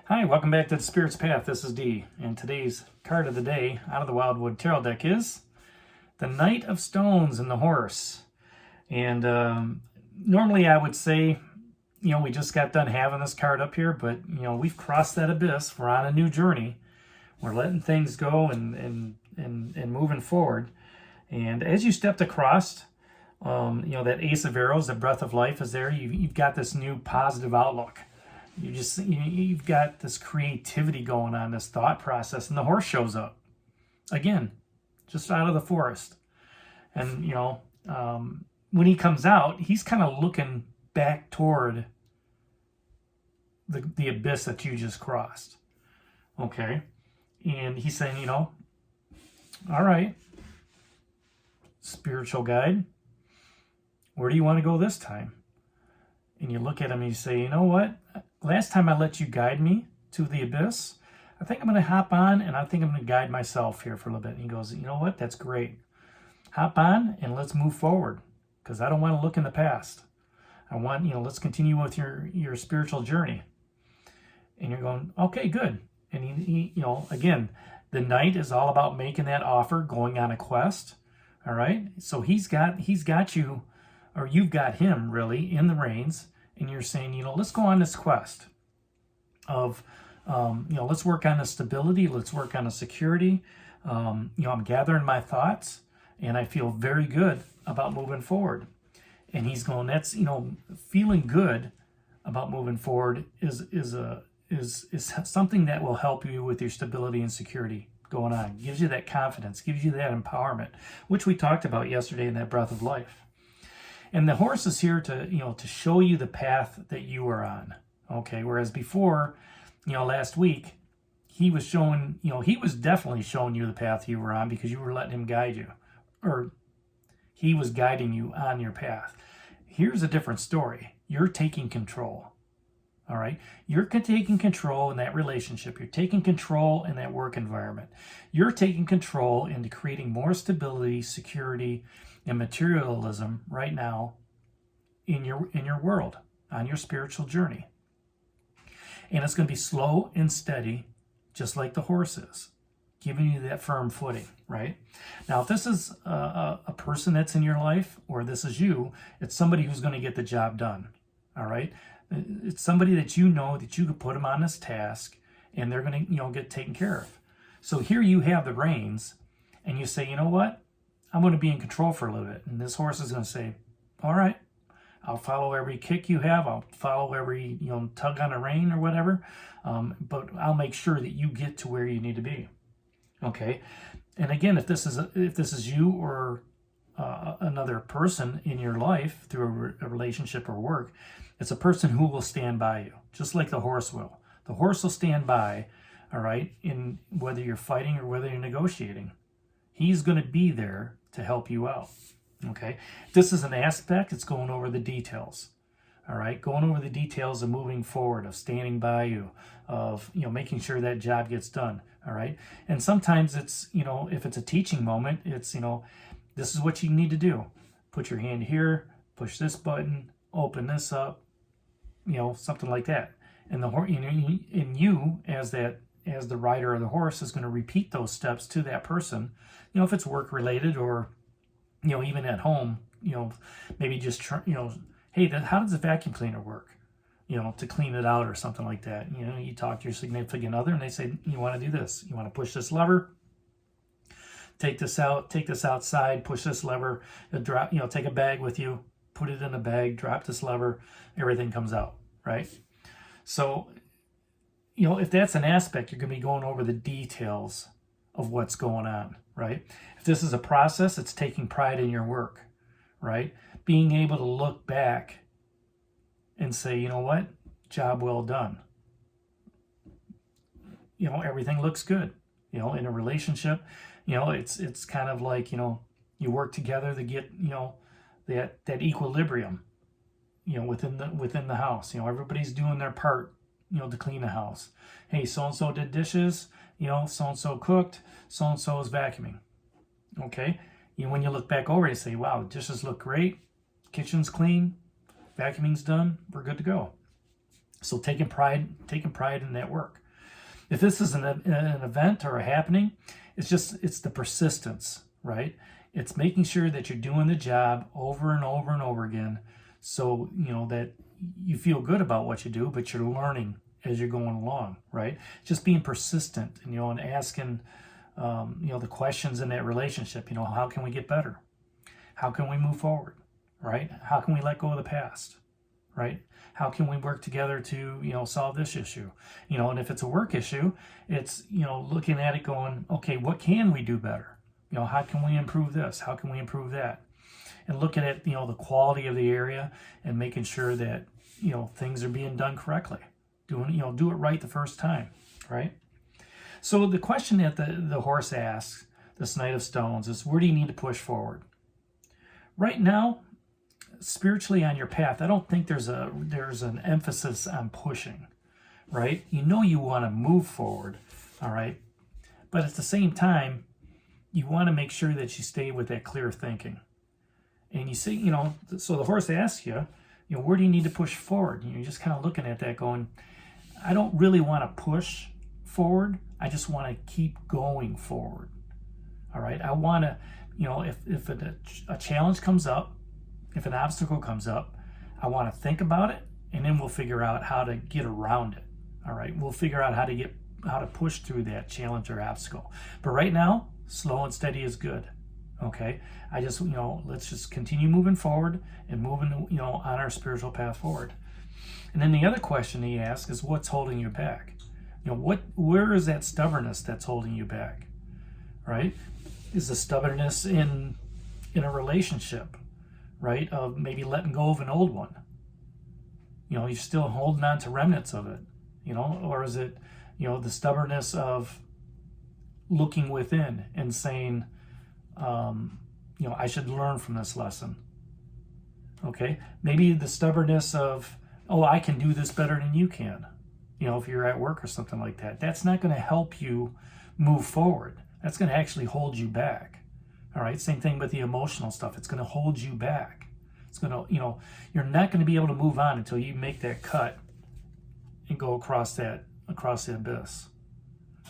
Hi, welcome back to the Spirit's Path. This is Dee, and today's card of the day out of the Wildwood Tarot deck is the Knight of Stones and the Horse. And normally I would say, we just got done having this card up here, but, we've crossed that abyss. We're on a new journey. We're letting things go and moving forward. And as you stepped across, that Ace of Arrows, the breath of life is there. You've got this new positive outlook. You've got this creativity going on, this thought process, and the horse shows up again, just out of the forest. And when he comes out, he's kind of looking back toward the abyss that you just crossed. Okay, and he's saying, all right, spiritual guide, where do you want to go this time? And you look at him and you say, you know what? Last time I let you guide me to the abyss, I think I'm going to hop on and I think I'm going to guide myself here for a little bit. And he goes, you know what? That's great. Hop on and let's move forward, because I don't want to look in the past. I want, let's continue with your spiritual journey. And you're going, okay, good. And he again, the knight is all about making that offer, going on a quest. All right. So he's got you, or you've got him really in the reins. And you're saying, let's go on this quest of, let's work on the stability. Let's work on the security. I'm gathering my thoughts and I feel very good about moving forward. And he's going, that's, feeling good about moving forward is something that will help you with your stability and security going on. Gives you that confidence, gives you that empowerment, which we talked about yesterday in that breath of life. And the horse is here to show you the path that you are on. Okay, whereas before, last week, he was definitely showing you the path you were on because you were letting him guide you, or he was guiding you on your path. Here's a different story. You're taking control. All right, you're taking control in that relationship. You're taking control in that work environment. You're taking control into creating more stability, security, and materialism right now in your world, on your spiritual journey. And it's going to be slow and steady, just like the horse is, giving you that firm footing, right? Now, if this is a person that's in your life, or this is you, it's somebody who's going to get the job done, all right? It's somebody that that you could put them on this task, and they're going to, get taken care of. So here you have the reins, and you say, you know what? I'm going to be in control for a little bit. And this horse is going to say, all right, I'll follow every kick you have. I'll follow every, tug on a rein or whatever. But I'll make sure that you get to where you need to be. Okay. And again, if this is you or another person in your life through a relationship or work, it's a person who will stand by you, just like the horse will. The horse will stand by, all right, in whether you're fighting or whether you're negotiating. He's going to be there to help you out, okay? This is an aspect. It's going over the details, all right? Going over the details of moving forward, of standing by you, of, making sure that job gets done, all right? And sometimes it's, if it's a teaching moment, it's, this is what you need to do. Put your hand here, push this button, open this up, something like that. And the horse, and you as the rider of the horse is going to repeat those steps to that person, if it's work related or, even at home, maybe just, hey, how does the vacuum cleaner work? To clean it out or something like that. You talk to your significant other and they say, you want to do this. You want to push this lever, take this outside, push this lever, drop, take a bag with you, put it in a bag, drop this lever, everything comes out, right? So, if that's an aspect, you're going to be going over the details of what's going on, right? If this is a process, it's taking pride in your work, right? Being able to look back and say, you know what? Job well done. Everything looks good. In a relationship, it's kind of like, you work together to get, that equilibrium, within the house. Everybody's doing their part, to clean the house. Hey, so-and-so did dishes, so-and-so cooked, so-and-so is vacuuming. Okay? When you look back over, you say, wow, the dishes look great, kitchen's clean, vacuuming's done, we're good to go. So taking pride in that work. If this is an event or a happening, it's the persistence, right? It's making sure that you're doing the job over and over and over again, so that you feel good about what you do, but you're learning as you're going along, right? Just being persistent, and asking the questions in that relationship. How can we get better? How can we move forward, right? How can we let go of the past, right? How can we work together to solve this issue? And if it's a work issue, it's looking at it going, okay, what can we do better? How can we improve this? How can we improve that? And looking at the quality of the area and making sure that things are being done correctly. Do it right the first time, right? So the question that the horse asks, this Knight of Stones, is where do you need to push forward? Right now, spiritually on your path, I don't think there's an emphasis on pushing, right? You want to move forward, all right? But at the same time, you want to make sure that you stay with that clear thinking. And you see, so the horse asks you, where do you need to push forward? And you're just kind of looking at that going, I don't really want to push forward. I just want to keep going forward. All right. I want to, if a challenge comes up, if an obstacle comes up, I want to think about it, and then we'll figure out how to get around it. All right. We'll figure out how to push through that challenge or obstacle. But right now, slow and steady is good. Okay. I just, let's just continue moving forward and moving, on our spiritual path forward. And then the other question he asks is, what's holding you back? Where is that stubbornness that's holding you back? Right? Is the stubbornness in a relationship, right? Of maybe letting go of an old one. You're still holding on to remnants of it, or is it, the stubbornness of looking within and saying, I should learn from this lesson. Okay? Maybe the stubbornness of, I can do this better than you can. If you're at work or something like that. That's not going to help you move forward. That's going to actually hold you back. All right? Same thing with the emotional stuff. It's going to hold you back. It's going to, you're not going to be able to move on until you make that cut and go across the abyss.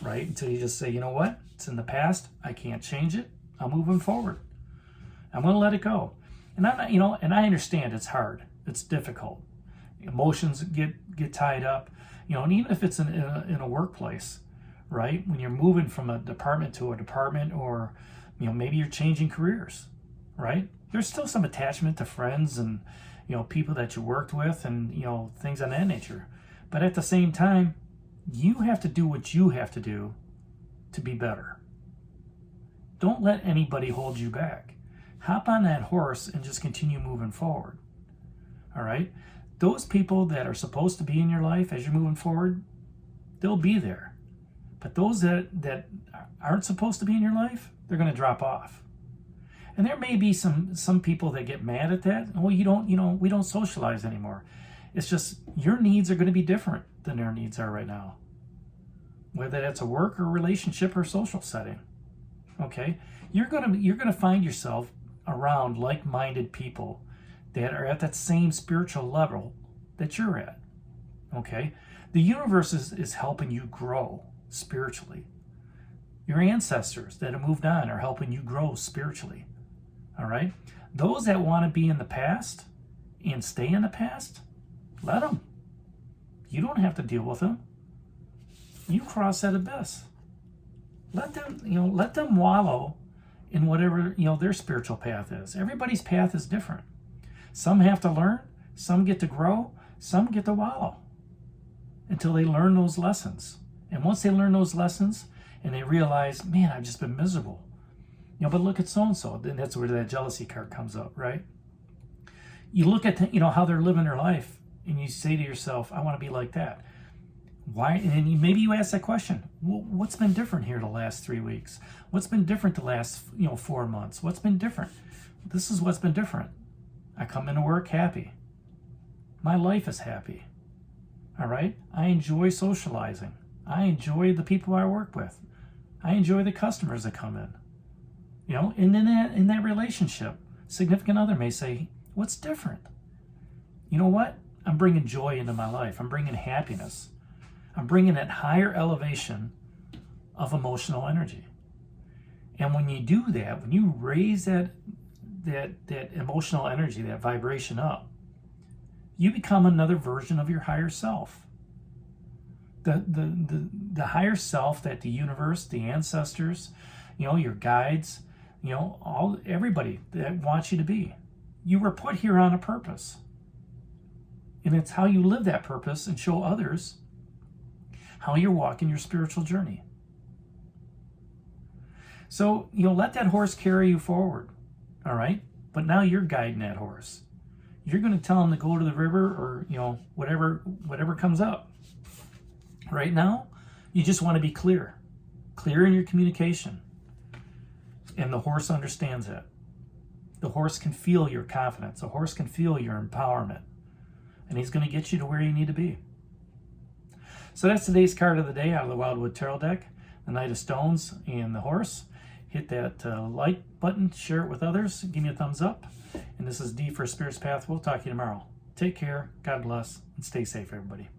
Right? Until you just say, you know what? It's in the past. I can't change it. I'm moving forward. I'm going to let it go. And I'm not, and I understand it's hard. It's difficult. Emotions get tied up. And even if it's in a workplace, right? When you're moving from a department to a department, or maybe you're changing careers, right? There's still some attachment to friends and people that you worked with, and things of that nature. But at the same time, you have to do what you have to do to be better. Don't let anybody hold you back. Hop on that horse and just continue moving forward. All right? Those people that are supposed to be in your life as you're moving forward, they'll be there. But those that aren't supposed to be in your life, they're going to drop off. And there may be some people that get mad at that. Oh, we don't socialize anymore. It's just your needs are going to be different than their needs are right now. Whether that's a work or relationship or social setting. Okay? You're gonna find yourself around like-minded people that are at that same spiritual level that you're at. Okay? The universe is helping you grow spiritually. Your ancestors that have moved on are helping you grow spiritually. All right? Those that want to be in the past and stay in the past, let them. You don't have to deal with them. You cross that abyss. Let them wallow in whatever their spiritual path is. Everybody's path is different. Some have to learn, some get to grow, some get to wallow until they learn those lessons. And once they learn those lessons and they realize, man, I've just been miserable. But look at so-and-so. Then that's where that jealousy card comes up, right? You look at how they're living their life and you say to yourself, I want to be like that. Why? And maybe you ask that question. Well, what's been different here the last 3 weeks? What's been different the last 4 months? What's been different? This is what's been different. I come into work happy. My life is happy. All right? I enjoy socializing. I enjoy the people I work with. I enjoy the customers that come in. And in that relationship, significant other may say, what's different? You know what? I'm bringing joy into my life. I'm bringing happiness. I'm bringing that higher elevation of emotional energy. And when you do that, when you raise that emotional energy, that vibration up, you become another version of your higher self. The higher self that the universe, the ancestors, your guides, everybody that wants you to be. You were put here on a purpose. And it's how you live that purpose and show others how you're walking your spiritual journey. So, let that horse carry you forward, all right? But now you're guiding that horse. You're going to tell him to go to the river or, whatever comes up. Right now, you just want to be clear in your communication. And the horse understands it. The horse can feel your confidence. The horse can feel your empowerment. And he's going to get you to where you need to be. So that's today's card of the day out of the Wildwood Tarot deck, the Knight of Stones and the horse. Hit that like button, share it with others, give me a thumbs up. And this is D for Spirit's Path. We'll talk to you tomorrow. Take care, God bless, and stay safe, everybody.